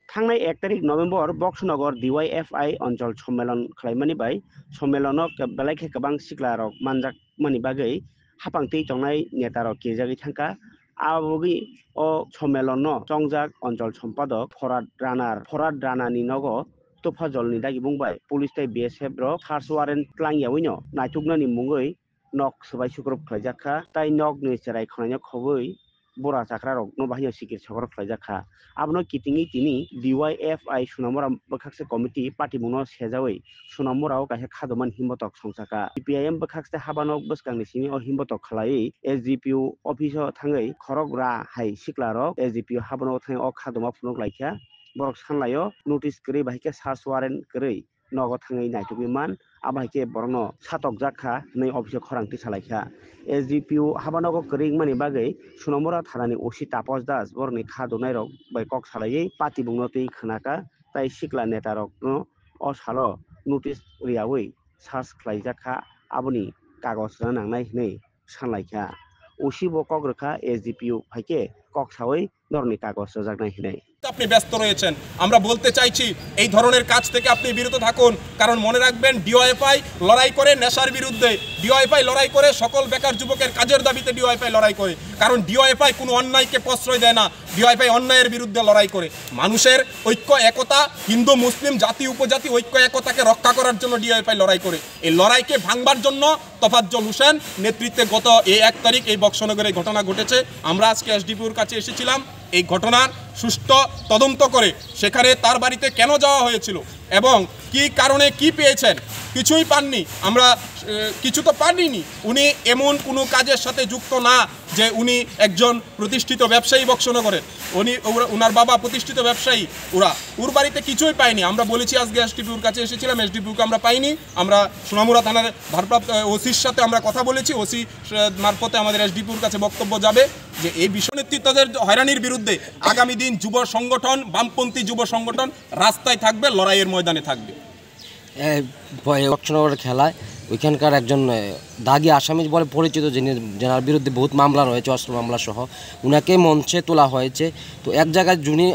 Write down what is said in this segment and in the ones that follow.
थांनाय 1 तारिख नभेम्बर बक्सनगर DYFI अञ्चल सम्मेलन खालामनानै बाय सम्मेलनाव बेलायखे गोबां सिख्लारक मानजाक मानि बागै हापांथै तंनाय नेतारक केजागै थांखा आबगि अ सम्मेलन चंजाक अञ्चल सम्पादक फराद रानानि नग तफाजलनि दागि बुंबाय पुलिस ताइ BSF रक सार्च वारेन्ट क्लांगियावैनो नायथुकनानि मुङै नक सबाय सुग्रब खालायजाखा ताइ नक नि सेराय खानायनो खबै बरा जाख्रा रक न बाहियाव सिकिर सगर खालायजाखा आबनो कितिंनि तिनि DYFI सुनामरा बखाक्से कमिटि पार्टी मुनो सेजावै सुनामराव काहे खादमान हिमबतक संसाका CPIM बखाक्से हाबानक बसकांनि सिनि अ हिमबतक खालायै SDPU अफिस थाङै खरग रा हाय सिक्लारक SDPU हाबानक थाङै अ खादमा फुनक लायखा बरक सानलायो नोटिस करै बाहिके सार्च वारेन्ट करै नग थाङै नायथुबिमान आबाहिके बरनो सातक जाखा नै अफिस खरांथि सालायखा SDPU हाबानक करै मानि बागै सुनामरा थानानि ओसि तापस दास बरनि खादनाय रक बाय कक सालायै पार्टी बुंनोतै खनाका ताइ सिक्ला नेता रक अ सालो नोटिस रियावै सार्च खालायजाखा आबनि कागज नांनाय नै सानलायखा ओसि ब कक रखा SDPU फाइके कक सावै दरनि कागज रजागनाय हिनै আপনি ব্যস্ত রয়েছেন আমরা বলতে চাইছি এই ধরনের কাজ থেকে আপনি বিরত থাকুন কারণ মনে রাখবেন DYFI লড়াই করে নেশার বিরুদ্ধে DYFI লড়াই করে সকল বেকার যুবকের কাজের দাবিতে DYFI লড়াই করে কারণ DYFI কোনো অন্যায়কে প্রশ্রয় দেয় না DYFI অন্যায়ের বিরুদ্ধে লড়াই করে মানুষের ঐক্য একতা হিন্দু মুসলিম জাতি উপজাতি ঐক্য একতাকে রক্ষা করার জন্য DYFI লড়াই করে এই লড়াইকে ভাঙবার জন্য তোফাজ্জল হোসেন নেতৃত্বে গত 1 তারিখ এই বক্সনগরে ঘটনা ঘটেছে আমরা আজকে SDPUর কাছে এসেছিলাম এই ঘটনার সুষ্ঠু তদন্ত করে সেখানে তার বাড়িতে কেন যাওয়া হয়েছিল এবং কি কারণে কি পেয়েছেন কিছুই পাননি আমরা কিছু তো পাইনি উনি এমন কোনো কাজের সাথে যুক্ত না যে উনি একজন প্রতিষ্ঠিত ব্যবসায়ী বক্সনগরের উনি ওনার বাবা প্রতিষ্ঠিত ব্যবসায়ী ওর বাড়িতে কিছুই পাইনি আমরা বলেছি আজকে SDPUর কাছে এসেছিলাম SDPUকে আমরা পাইনি আমরা সোনামুড়া থানার ভারপ্রাপ্ত ওসির সাথে আমরা কথা বলেছি ওসি মারফতে আমাদের SDPUর কাছে বক্তব্য যাবে যে এই বিশ্ব নেতৃত্বদের হয়রানির বিরুদ্ধে আগামী দিন যুব সংগঠন বামপন্থী যুব সংগঠন রাস্তায় থাকবে লড়াইয়ের ময়দানে থাকবে বক্সনগরের খেলায় ওইখানকার একজন দাগি আসামি বলে পরিচিত যার বিরুদ্ধে বহুত মামলা রয়েছে অস্ত্র মামলা সহ উনাকে মঞ্চে তোলা হয়েছে তো এক জায়গায় যিনি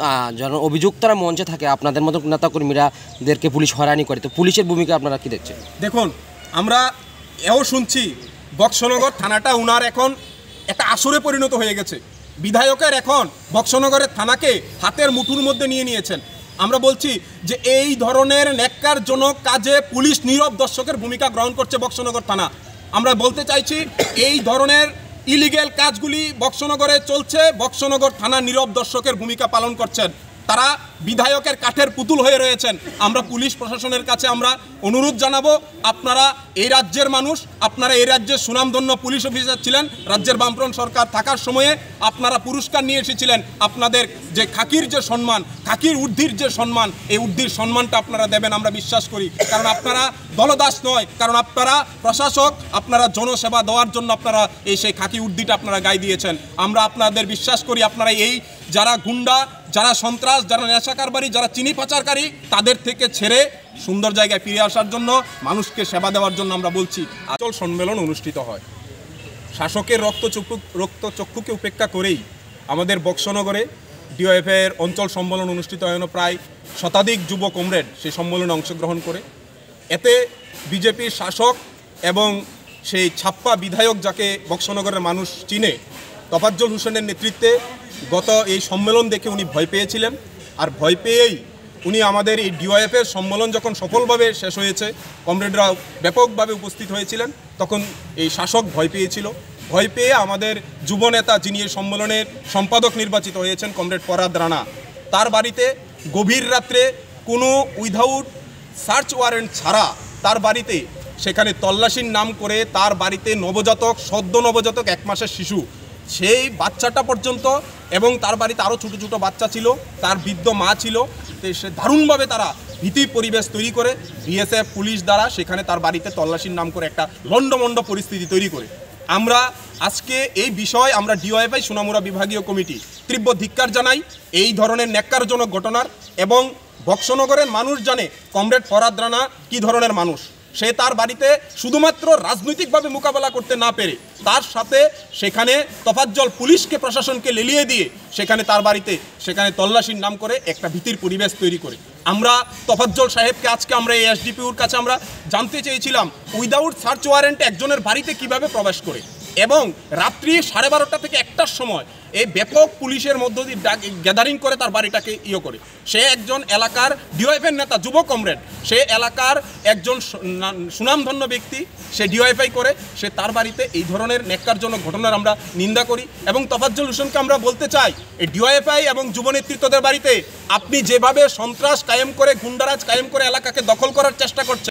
যারা অভিযুক্তরা মঞ্চে থাকে আপনাদের মতো নেতাকর্মীরাদেরকে পুলিশ হয়রানি করে তো পুলিশের ভূমিকা আপনারা কি দেখছেন দেখুন আমরা এও শুনছি বক্সনগর থানাটা উনার এখন একটা আসরে পরিণত হয়ে গেছে বিধায়কের এখন বক্সনগরের থানাকে হাতের মুঠোর মধ্যে নিয়ে নিয়েছেন আমরা বলছি যে এই ধরনের ন্যাক্কারজনক কাজে পুলিশ নীরব দর্শকের ভূমিকা গ্রহণ করছে বক্সনগর থানা আমরা বলতে চাইছি এই ধরনের ইলিগ্যাল কাজগুলি বক্সনগরে চলছে বক্সনগর থানা নীরব দর্শকের ভূমিকা পালন করছেন তারা বিধায়কের কাঠের পুতুল হয়ে রয়েছেন আমরা পুলিশ প্রশাসনের কাছে আমরা অনুরোধ জানাবো আপনারা এই রাজ্যের মানুষ আপনারা এই রাজ্যের সুনামধন্য পুলিশ অফিসার ছিলেন রাজ্যের বামফ্রন্ট সরকার থাকার সময়ে আপনারা পুরস্কার নিয়ে এসেছিলেন আপনাদের যে খাকির যে সম্মান খাকির ঊর্ধ্বের যে সম্মান এই ঊর্ধ্বের সম্মানটা আপনারা দেবেন আমরা বিশ্বাস করি কারণ আপনারা দলদাস নয় কারণ আপনারা প্রশাসক আপনারা জনসেবা দেওয়ার জন্য আপনারা এই সেই খাকি ঊর্ধ্বটা আপনারা গায়ে দিয়েছেন আমরা আপনাদের বিশ্বাস করি আপনারা এই যারা গুন্ডা যারা সন্ত্রাস যারা নেশা কারবারি যারা চিনি পাচারকারী তাদের থেকে ছেড়ে সুন্দর জায়গায় ফিরে আসার জন্য মানুষকে সেবা দেওয়ার জন্য আমরা বলছি আচল সম্মেলন অনুষ্ঠিত হয় শাসকের রক্তচক্ষুকে উপেক্ষা করেই আমাদের বক্সনগরে DYFI এর অঞ্চল সম্মেলন অনুষ্ঠিত হয় প্রায় শতাধিক যুব কমরেড সেই সম্মেলনে অংশগ্রহণ করে এতে বিজেপির শাসক এবং সেই ছাপ্পা বিধায়ক যাকে বক্সনগরের মানুষ চিনে তোফাজ্জল হোসেনের নেতৃত্বে গত এই সম্মেলন দেখে উনি ভয় পেয়েছিলেন আর ভয় পেয়েই উনি আমাদের এই DYFI এর সম্মেলন যখন সফলভাবে শেষ হয়েছে কমরেডরা ব্যাপকভাবে উপস্থিত হয়েছিলেন তখন এই শাসক ভয় পেয়েছিল ভয় পেয়ে আমাদের যুবনেতা যিনি এই সম্মেলনের সম্পাদক নির্বাচিত হয়েছেন কমরেড ফরাদ রানা তার বাড়িতে গভীর রাত্রে কোনো উইদাউট সার্চ ওয়ারেন্ট ছাড়া তার বাড়িতে সেখানে তল্লাশির নাম করে তার বাড়িতে নবজাতক সদ্য নবজাতক 1 মাসের শিশু সেই বাচ্চাটা পর্যন্ত এবং তার বাড়িতে আরও ছোটো ছোটো বাচ্চা ছিল তার বৃদ্ধ মা ছিল সে দারুণভাবে তারা ভীতি পরিবেশ তৈরি করে BSF পুলিশ দ্বারা সেখানে তার বাড়িতে তল্লাশির নাম করে একটা লণ্ডভণ্ড পরিস্থিতি তৈরি করে আমরা আজকে এই বিষয় আমরা DYFI সোনামুড়া বিভাগীয় কমিটি তীব্র ধিক্কার জানাই এই ধরনের ন্যাক্কারজনক ঘটনার এবং বক্সনগরের মানুষ জানে কমরেড ফরাদ রানা কী ধরনের মানুষ সে তার বাড়িতে শুধুমাত্র রাজনৈতিকভাবে মোকাবেলা করতে না পেরে তার সাথে সেখানে তোফাজ্জল পুলিশকে প্রশাসনকে লেলিয়ে দিয়ে সেখানে তার বাড়িতে সেখানে তল্লাশির নাম করে একটা ভীতির পরিবেশ তৈরি করে। আমরা তোফাজ্জল সাহেবকে আজকে আমরা এই এসডিপিওর কাছে আমরা জানতে চেয়েছিলাম উইদাউট সার্চ ওয়ারেন্ট একজনের বাড়িতে কিভাবে প্রবেশ করে এবং রাত্রি 12:30 থেকে 1টার সময় এই ব্যাপক পুলিশের মধ্য দিয়ে গ্যাদারিং করে তার বাড়িটাকে করে। সে একজন এলাকার ডিওয়াইফাই নেতা, যুব কমরেড, সে এলাকার একজন সুনামধন্য ব্যক্তি, সে ডিওয়াইফাই করে, সে তার বাড়িতে এই ধরনের ন্যাক্কারজনক ঘটনার আমরা নিন্দা করি এবং তোফাজ্জল হোসেনকে আমরা বলতে চাই এই ডিওয়াইফাই এবং যুব নেতৃত্বদের বাড়িতে আপনি যেভাবে সন্ত্রাস কায়েম করে, গুন্ডারাজ কায়েম করে এলাকাকে দখল করার চেষ্টা করছেন